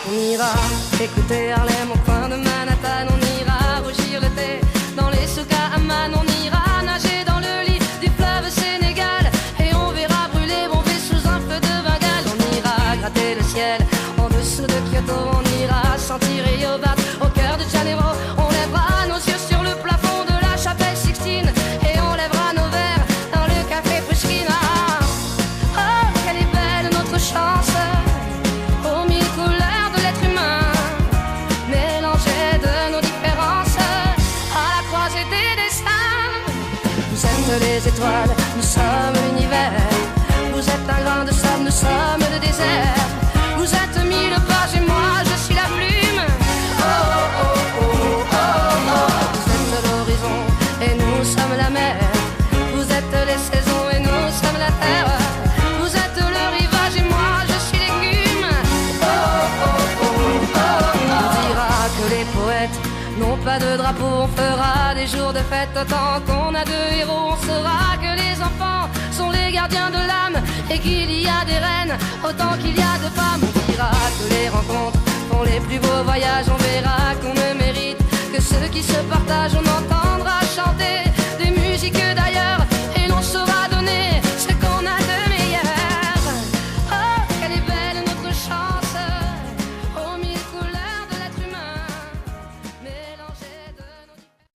On ira écouter Harlem au coin de Manhattan. On ira rougir le thé dans les souks à Amman. On ira nager dans le lit du fleuve Sénégal. Et on verra brûler bomber sous un feu de Bengale. On ira gratter le ciel en dessous de Kyoto. On ira sentir Rio Bat au cœur de Janeiro. On lèvera nos yeux sur le plafond de la chapelle Sixtine. Et on lèvera nos verres dans le café Pushkin. Oh, quelle est belle notre chance, aux mille couleurs de l'être humain, mélangées de nos différences, à la croisée des destins. Vous êtes les étoiles, nous sommes l'univers. Vous êtes un grain de sable, nous sommes le désert. Vous êtes mille pages et moi je suis la plume. Oh, oh, oh, oh, oh, oh. Vous êtes l'horizon et nous sommes la mer. Vous êtes les saisons et nous sommes la terre. Vous êtes le rivage et moi je suis l'écume. Oh, oh, oh, oh, oh. On dira que les poètes n'ont pas de drapeau. On fera des jours de fête autant qu'on a de héros. On saura que les enfants sont les gardiens de l'âme et qu'il y a des reines autant qu'il y a de femmes. On dira que les rencontres font les plus beaux voyages. On verra qu'on ne mérite que ceux qui se partagent. On